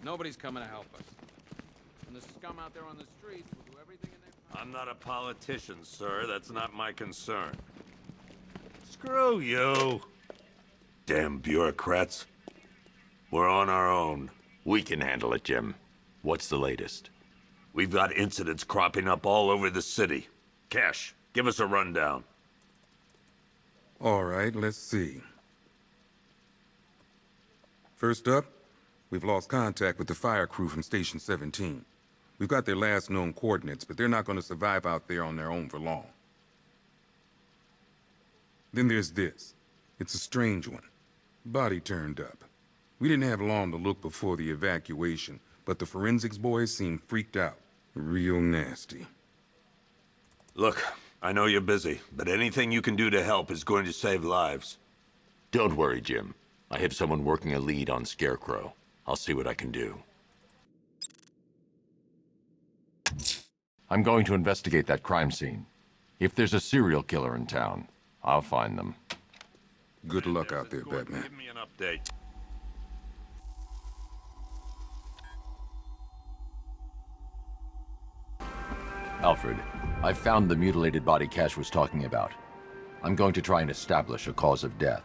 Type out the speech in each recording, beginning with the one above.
Nobody's coming to help us. And the scum out there on the streets will do everything in their power. I'm not a politician, sir. That's not my concern. Screw you. Damn bureaucrats. We're on our own. We can handle it, Jim. What's the latest? We've got incidents cropping up all over the city. Cash, give us a rundown. All right, let's see. First up, we've lost contact with the fire crew from Station 17. We've got their last known coordinates, but they're not going to survive out there on their own for long. Then there's this. It's a strange one. Body turned up. We didn't have long to look before the evacuation, but the forensics boys seemed freaked out. Real nasty. Look, I know you're busy, but anything you can do to help is going to save lives. Don't worry, Jim. I have someone working a lead on Scarecrow. I'll see what I can do. I'm going to investigate that crime scene. If there's a serial killer in town, I'll find them. Good luck out there, Batman. Give me an update. Alfred, I've found the mutilated body Cash was talking about. I'm going to try and establish a cause of death.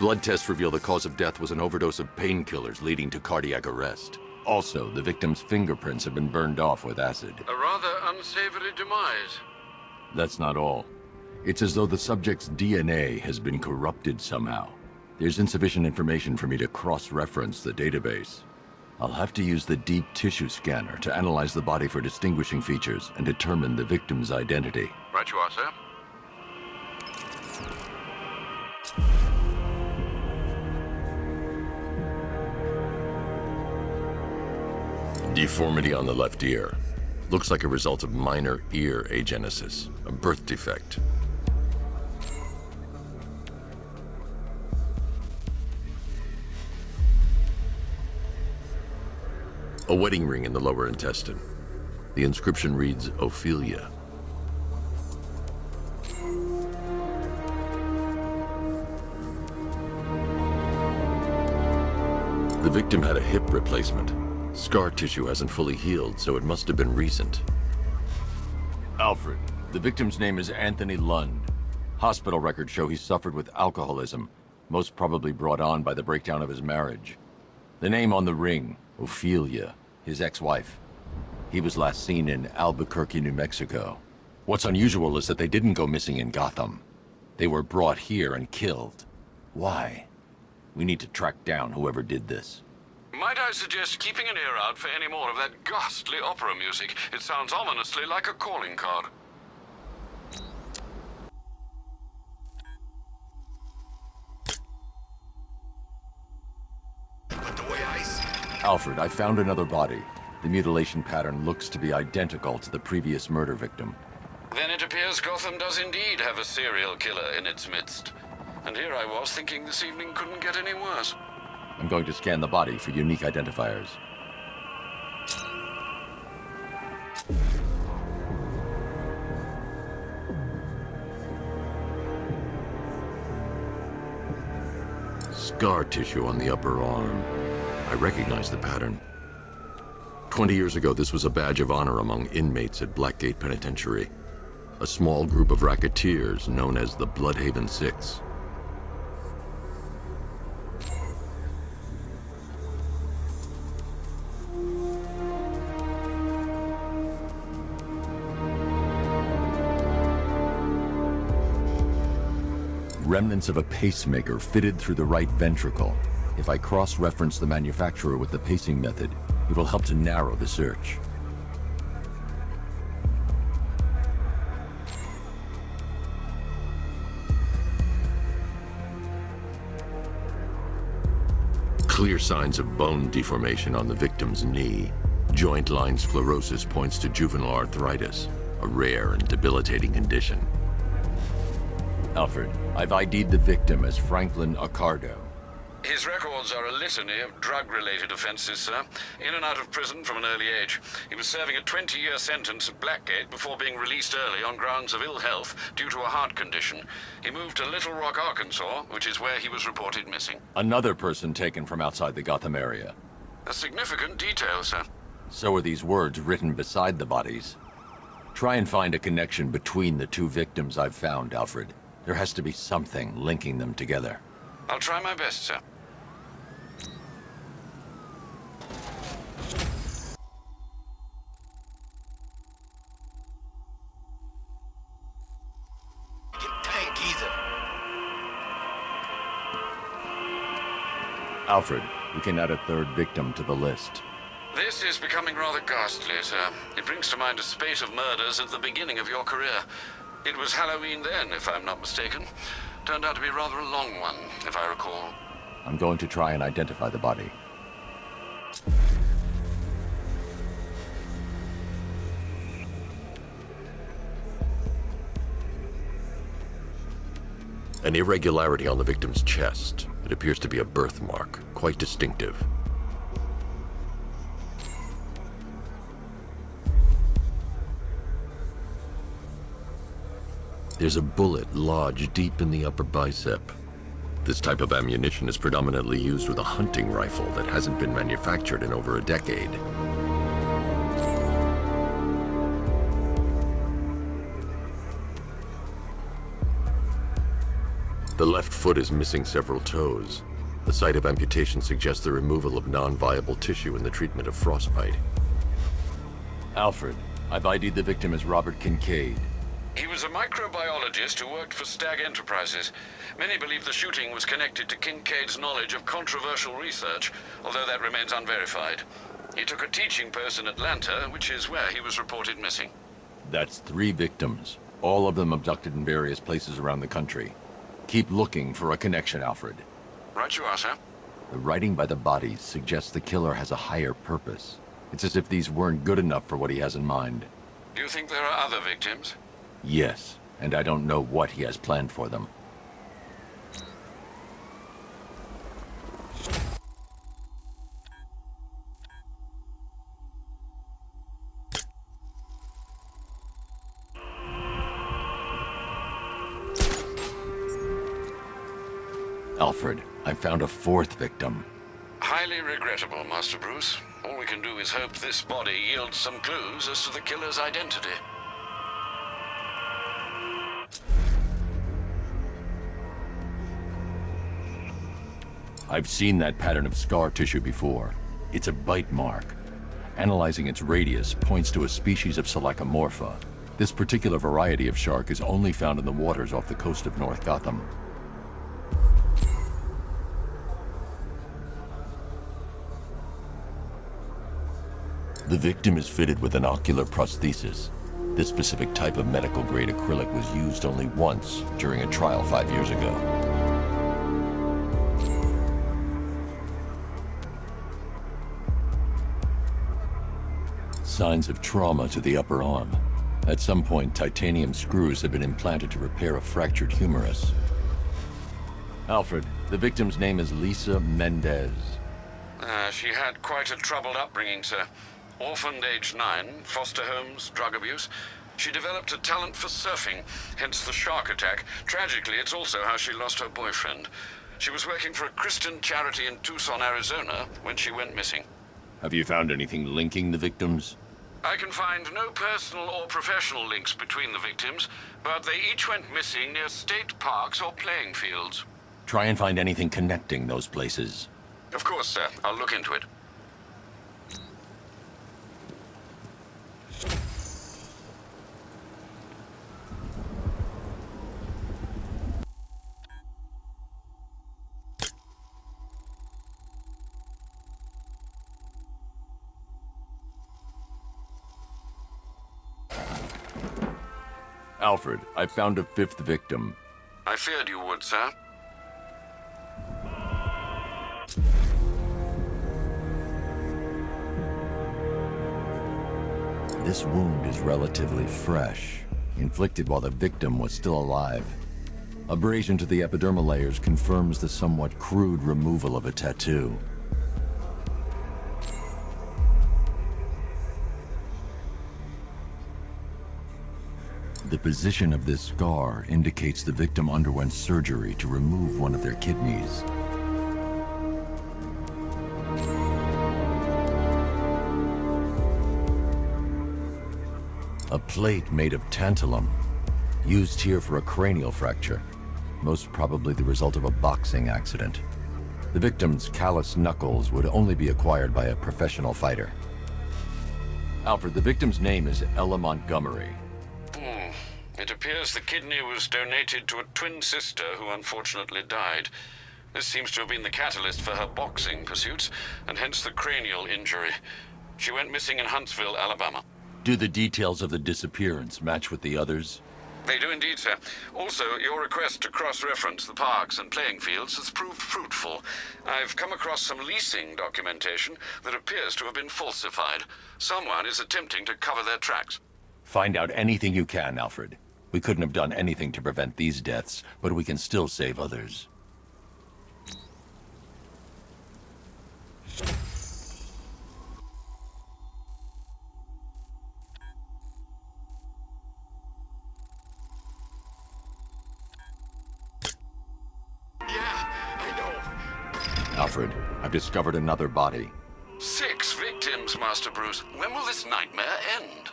Blood tests reveal the cause of death was an overdose of painkillers leading to cardiac arrest. Also, the victim's fingerprints have been burned off with acid. A rather unsavory demise. That's not all. It's as though the subject's DNA has been corrupted somehow. There's insufficient information for me to cross-reference the database. I'll have to use the deep tissue scanner to analyze the body for distinguishing features and determine the victim's identity. Right you are, sir. Deformity on the left ear. Looks like a result of minor ear agenesis, a birth defect. A wedding ring in the lower intestine. The inscription reads, Ophelia. The victim had a hip replacement. Scar tissue hasn't fully healed, so it must have been recent. Alfred, the victim's name is Anthony Lund. Hospital records show he suffered with alcoholism, most probably brought on by the breakdown of his marriage. The name on the ring, Ophelia, his ex-wife. He was last seen in Albuquerque, New Mexico. What's unusual is that they didn't go missing in Gotham. They were brought here and killed. Why? We need to track down whoever did this. Might I suggest keeping an ear out for any more of that ghastly opera music? It sounds ominously like a calling card. But the way I see it... Alfred, I found another body. The mutilation pattern looks to be identical to the previous murder victim. Then it appears Gotham does indeed have a serial killer in its midst. And here I was thinking this evening couldn't get any worse. I'm going to scan the body for unique identifiers. Scar tissue on the upper arm. I recognize the pattern. 20 years ago, this was a badge of honor among inmates at Blackgate Penitentiary. A small group of racketeers known as the Bloodhaven Six. Remnants of a pacemaker fitted through the right ventricle. If I cross-reference the manufacturer with the pacing method, it will help to narrow the search. Clear signs of bone deformation on the victim's knee. Joint line sclerosis points to juvenile arthritis, a rare and debilitating condition. Alfred, I've ID'd the victim as Franklin Accardo. His records are a litany of drug-related offenses, sir. In and out of prison from an early age. He was serving a 20-year sentence at Blackgate before being released early on grounds of ill health due to a heart condition. He moved to Little Rock, Arkansas, which is where he was reported missing. Another person taken from outside the Gotham area. A significant detail, sir. So are these words written beside the bodies. Try and find a connection between the two victims I've found, Alfred. There has to be something linking them together. I'll try my best, sir. Tank either. Alfred, we can add a third victim to the list. This is becoming rather ghastly, sir. It brings to mind a spate of murders at the beginning of your career. It was Halloween then, if I'm not mistaken. Turned out to be rather a long one, if I recall. I'm going to try and identify the body. An irregularity on the victim's chest. It appears to be a birthmark, quite distinctive. There's a bullet lodged deep in the upper bicep. This type of ammunition is predominantly used with a hunting rifle that hasn't been manufactured in over a decade. The left foot is missing several toes. The site of amputation suggests the removal of non-viable tissue in the treatment of frostbite. Alfred, I've ID'd the victim as Robert Kincaid. He was a microbiologist who worked for Stag Enterprises. Many believe the shooting was connected to Kincaid's knowledge of controversial research, although that remains unverified. He took a teaching post in Atlanta, which is where he was reported missing. That's 3 victims, all of them abducted in various places around the country. Keep looking for a connection, Alfred. Right you are, sir. The writing by the bodies suggests the killer has a higher purpose. It's as if these weren't good enough for what he has in mind. Do you think there are other victims? Yes, and I don't know what he has planned for them. Alfred, I found a 4th victim. Highly regrettable, Master Bruce. All we can do is hope this body yields some clues as to the killer's identity. I've seen that pattern of scar tissue before. It's a bite mark. Analyzing its radius points to a species of Selachomorpha. This particular variety of shark is only found in the waters off the coast of North Gotham. The victim is fitted with an ocular prosthesis. This specific type of medical-grade acrylic was used only once during a trial 5 years ago. Signs of trauma to the upper arm. At some point, titanium screws have been implanted to repair a fractured humerus. Alfred, the victim's name is Lisa Mendez. She had quite a troubled upbringing, sir. Orphaned age 9, foster homes, drug abuse. She developed a talent for surfing, hence the shark attack. Tragically, it's also how she lost her boyfriend. She was working for a Christian charity in Tucson, Arizona, when she went missing. Have you found anything linking the victims? I can find no personal or professional links between the victims, but they each went missing near state parks or playing fields. Try and find anything connecting those places. Of course, sir. I'll look into it. Alfred, I found a 5th victim. I feared you would, sir. This wound is relatively fresh, inflicted while the victim was still alive. Abrasion to the epidermal layers confirms the somewhat crude removal of a tattoo. The position of this scar indicates the victim underwent surgery to remove one of their kidneys. A plate made of tantalum, used here for a cranial fracture, most probably the result of a boxing accident. The victim's callous knuckles would only be acquired by a professional fighter. Alfred, the victim's name is Ella Montgomery. It appears the kidney was donated to a twin sister who unfortunately died. This seems to have been the catalyst for her boxing pursuits, and hence the cranial injury. She went missing in Huntsville, Alabama. Do the details of the disappearance match with the others? They do indeed, sir. Also, your request to cross-reference the parks and playing fields has proved fruitful. I've come across some leasing documentation that appears to have been falsified. Someone is attempting to cover their tracks. Find out anything you can, Alfred. We couldn't have done anything to prevent these deaths, but we can still save others. Alfred, I've discovered another body. 6 victims, Master Bruce. When will this nightmare end?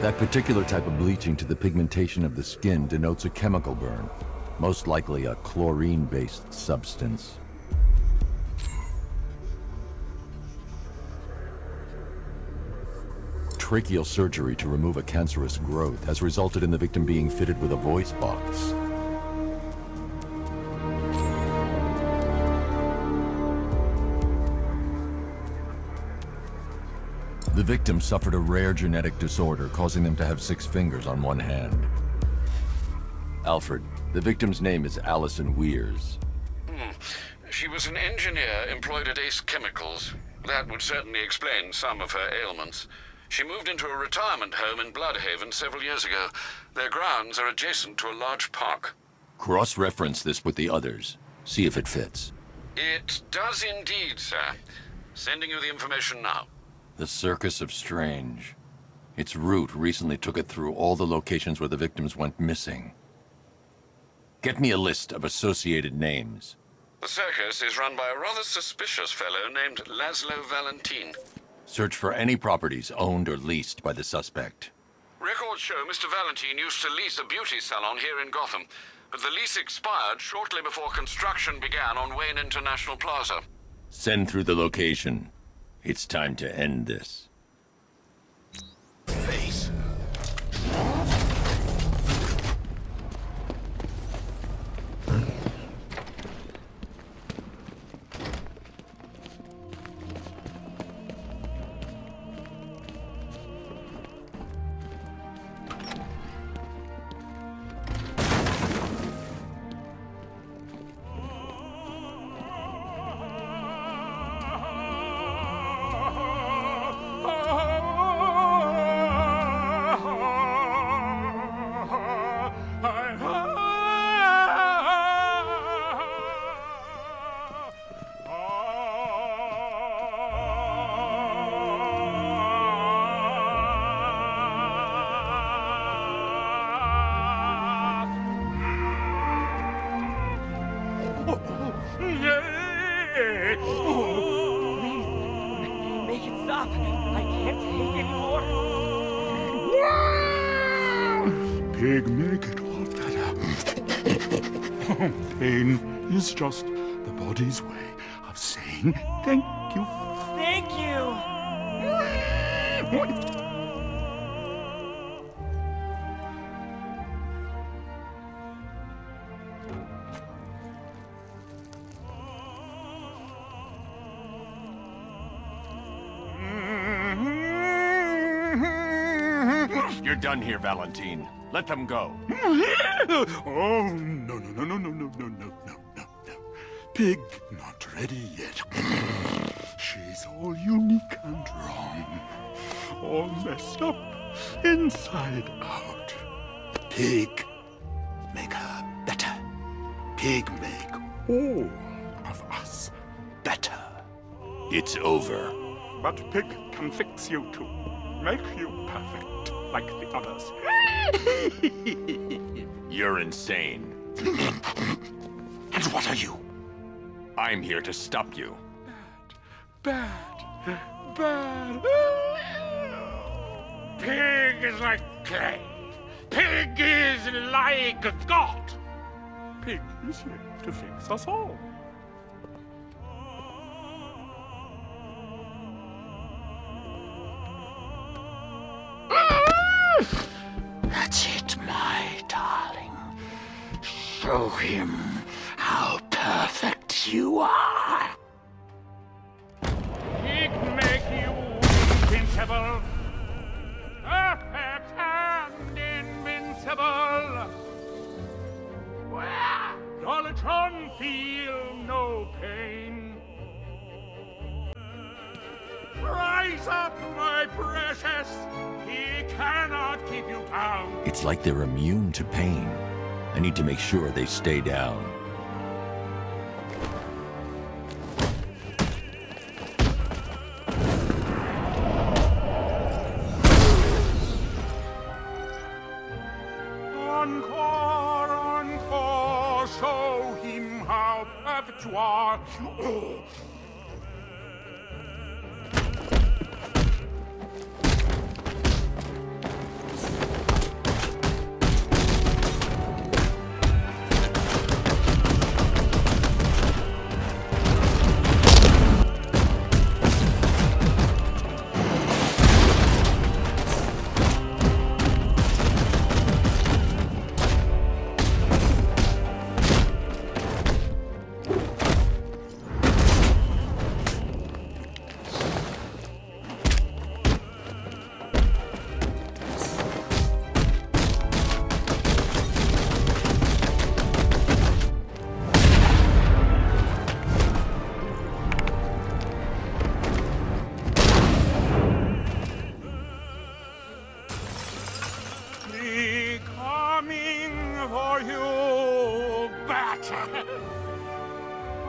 That particular type of bleaching to the pigmentation of the skin denotes a chemical burn, most likely a chlorine-based substance. Tracheal surgery to remove a cancerous growth has resulted in the victim being fitted with a voice box. The victim suffered a rare genetic disorder, causing them to have 6 fingers on one hand. Alfred, the victim's name is Allison Weirs. She was an engineer employed at Ace Chemicals. That would certainly explain some of her ailments. She moved into a retirement home in Bloodhaven several years ago. Their grounds are adjacent to a large park. Cross-reference this with the others. See if it fits. It does indeed, sir. Sending you the information now. The Circus of Strange. Its route recently took it through all the locations where the victims went missing. Get me a list of associated names. The circus is run by a rather suspicious fellow named Laszlo Valentin. Search for any properties owned or leased by the suspect. Records show Mr. Valentin used to lease a beauty salon here in Gotham, but the lease expired shortly before construction began on Wayne International Plaza. Send through the location. It's time to end this. Face. Make it stop! I can't take anymore! Pig, make it all better. Pain is just the body's way of saying thank you. Thank you! You're done here, Valentine. Let them go. Oh, no, no, no, no, no, no, no, no, no, no, no. Pig not ready yet. She's all unique and wrong. All messed up, inside out. Pig, make her better. Pig, make all of us better. It's over. But Pig can fix you too. Make you perfect, like the others. You're insane. And what are you? I'm here to stop you. Bad. Bad. Pig is like clay. Pig is like a god. Pig is here to fix us all. That's it, my darling. Show him how perfect you are. Pig make you invincible. Perfect and invincible. Dolitron feel no pain. Rise up, my precious. He cannot keep you down. It's like they're immune to pain. I need to make sure they stay down. Encore, encore, show him how perfect you are. For you, battle,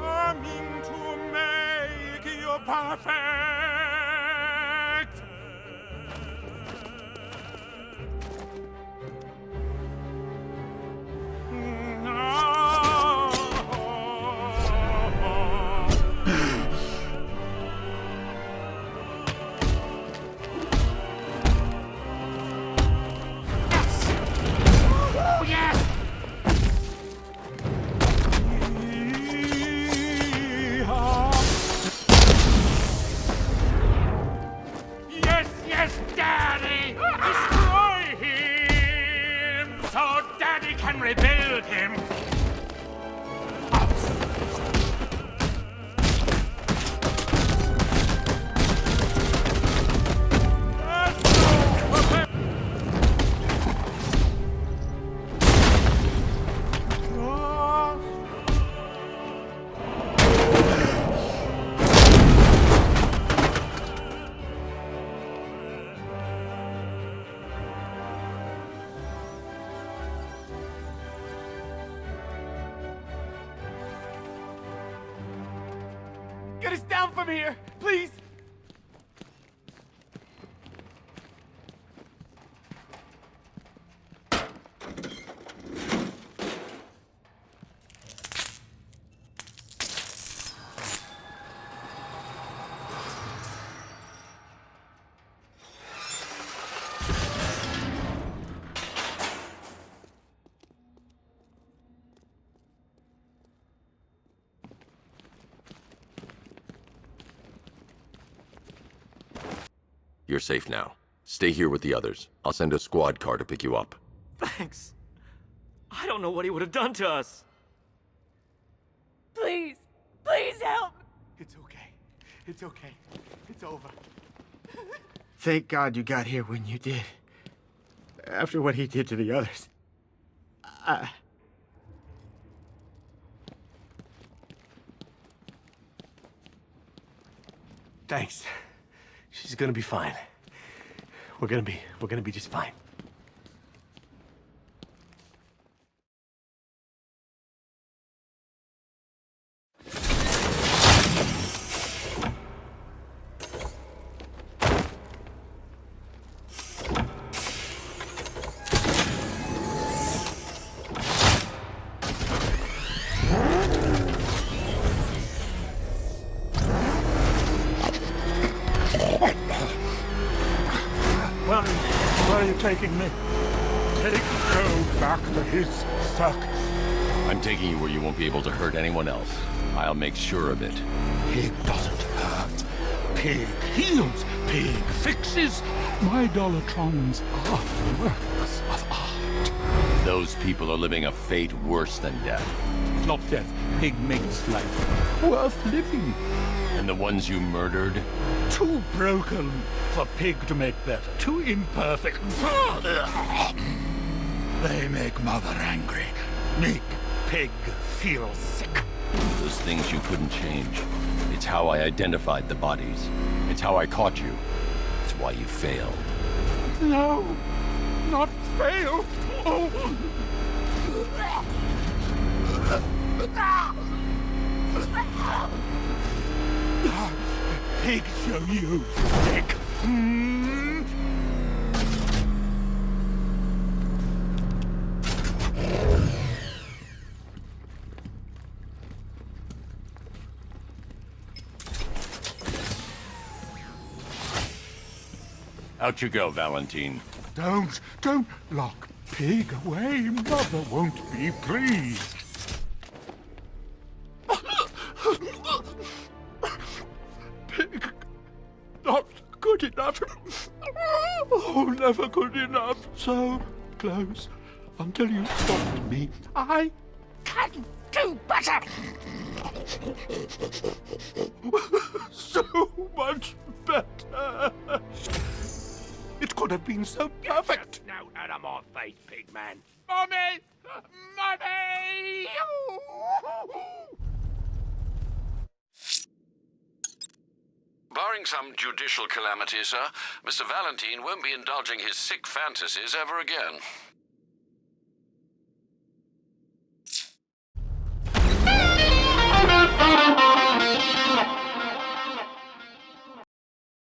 coming to make you perfect. Daddy! Destroy him so Daddy can rebuild him! Get us down from here, please! You're safe now. Stay here with the others. I'll send a squad car to pick you up. Thanks. I don't know what he would have done to us. Please, please help. It's okay. It's okay. It's over. Thank God you got here when you did. After what he did to the others. Thanks. She's gonna be fine. We're gonna be just fine. Where are you taking me? Take Joe back to his circus. I'm taking you where you won't be able to hurt anyone else. I'll make sure of it. Pig doesn't hurt. Pig heals. Pig fixes. My Dollartrons are works of art. Those people are living a fate worse than death. Not death. Pig makes life worth living. And the ones you murdered? Too broken for Pig to make better. Too imperfect. They make Mother angry. Make Pig feel sick. Those things you couldn't change. It's how I identified the bodies. It's how I caught you. It's why you failed. No, not fail. Oh. Pig show you, Dick. Out you go, Valentine. Don't lock Pig away. Mother won't be pleased. Pig, not good enough. Oh, never good enough. So close until you stopped me. I can do better. So much better. It could have been so perfect. Snout out of my face, pig man. Mommy! Mommy! Barring some judicial calamity, sir, Mr. Valentine won't be indulging his sick fantasies ever again.